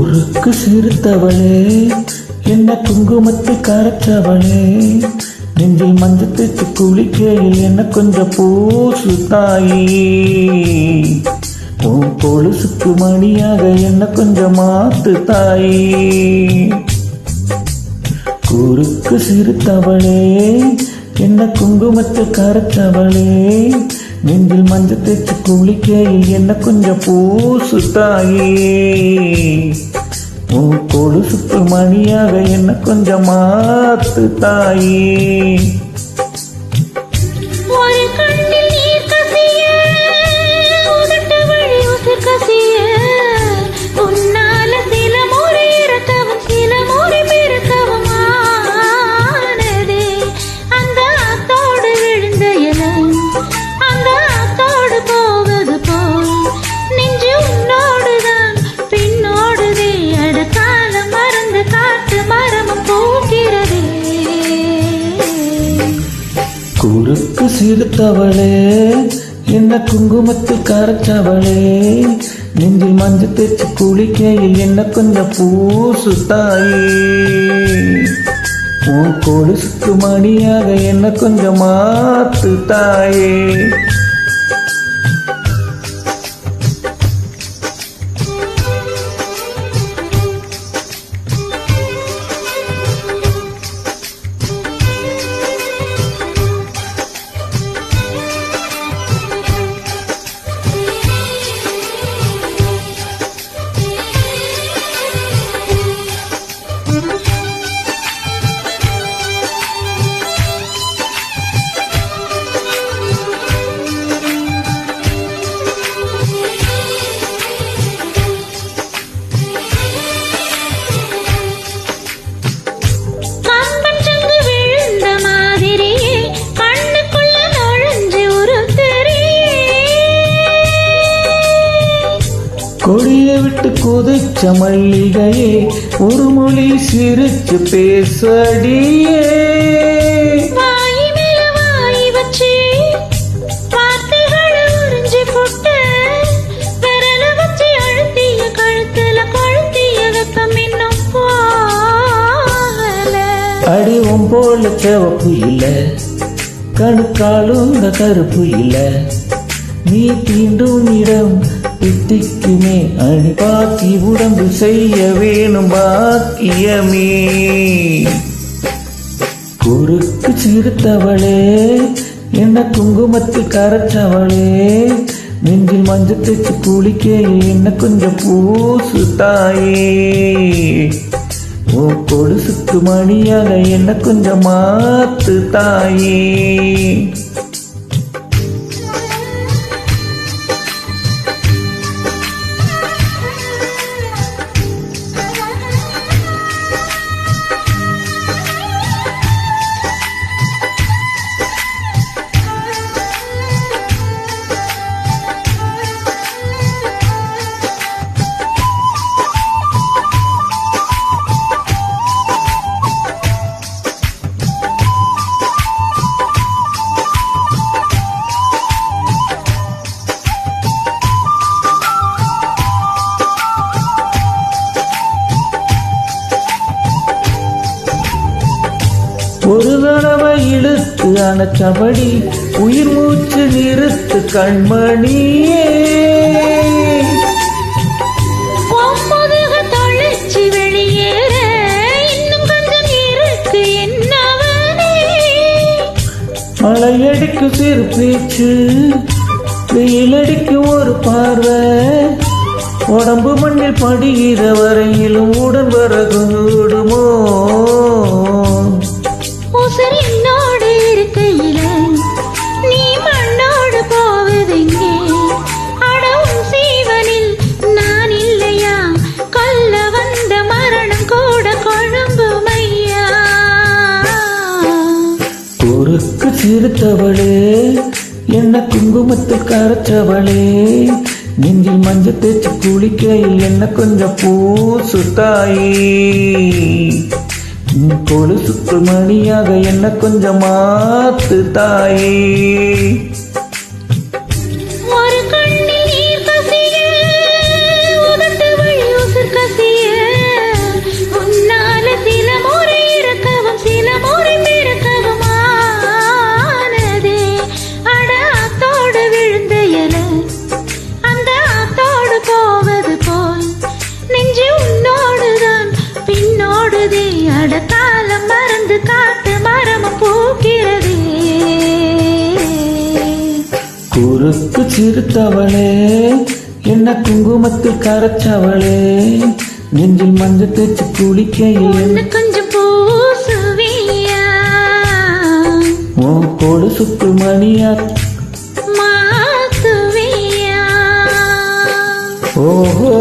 குறுக்கு சிறுத்தவளே, என்ன குங்குமத்தை கரைச்சவளே, நெஞ்சில் மஞ்சள் தேய்ச்சி குளிக்கையில் என்ன கொஞ்சம் பூசு தாயி, உன் கொலுசுக்கு மணியாக என்ன கொஞ்சம் மாத்து தாயி. குறுக்கு சிறுத்தவளே, என்ன குங்குமத்தை கரைச்சவளே, நெஞ்சில் மஞ்சள் தேய்ச்சி குளிக்கையில் என்ன கொஞ்சம் பூசு தாயி, உன் கொலுசுக்கு மணியாக என்ன கொஞ்சம் மாத்து தாயி. குறுக்கு சிறுத்தவளே, என்ன குங்குமத்தில் கரைச்சவளே, நெஞ்சில் மஞ்சள் தேய்ச்சி குளிக்கையில் என்ன கொஞ்சம் பூசு தாயி, உன் கொலுசுக்கு மணியாக என்ன கொஞ்சம் மாத்து தாயே. கொடியை விட்டு கொதிச்ச மல்லிகையே, ஒரு மொழி சிரிச்சு பேசடியே, வாய் மேல வாய் வச்சு வார்த்தைகளை உறிஞ்சி போட்ட, விரல வச்சு அழுத்திய கழுத்துல கொழுத்திய வெப்பம் இன்னும் போகல. அடிவும் போல சிவப்பு இல்ல, கணுக்காலும் கருப்பு இல்ல, நீ தீண்டும் இடம் தித்திக்குமே, அணி பாக்கி உடம்பு செய்ய வேணும் பாக்கியமே. குறுக்கு சிறுத்தவளே, என்ன குங்குமத்தில் கரைச்சவளே, நெஞ்சில் மஞ்சள் தேய்ச்சி குளிக்கையில் என்ன கொஞ்சம் பூசு தாயே, உன் கொலுசுக்கு மணியாக என்ன கொஞ்சம் மாத்து தாயே. ஒரு தடவை இழுத்து அணைச்சபடி உயிர் மூச்சு நிறுத்து கண்மணியே, தொழிற்சி வெளியேற இன்னும் கொஞ்சம் இருக்கு என்னவனே. மழையடிக்கு சிறு பேச்சு, வெயிலடிக்கு ஒரு பார்வை, உடம்பு மண்ணில் படுகிற வரையிலும் உடன் வரக்கூடுமோ, உசரினோடு இருக்கையில நீ மண்ணோடு போவதெங்கே, அடவும் சீவனில் நான் இல்லையா, கொல்ல வந்த மரணம் கூட கொழும்புமையா. குறுக்கு சிறுத்தவளே, என்ன குங்குமத்தில் கரைச்சவளே, நெஞ்சில் மஞ்சள் தேய்ச்சி குளிக்கையில் என்ன கொஞ்சம் பூசு தாயி, கொலுசுக்கு மணியாக என்ன கொஞ்சம் மாத்து தாயே. ஒரு கண்ணில் நீர் கசிய, உதட்டு வழி உசுர் கசிய, போகுதே அடக்காலம் மறந்து காட்டு மரமும் பூக்கிறதே. குறுக்கு சிறுத்தவளே என்ன குங்குமத்தில் கரைச்சவளே நெஞ்சில் மஞ்சள் தேய்ச்சி குளிக்கையில் ஒன்னு கொஞ்சம் பூசுவியா உன் கொலுசுக்கு மணியா மாத்துவியா. ஓஹோ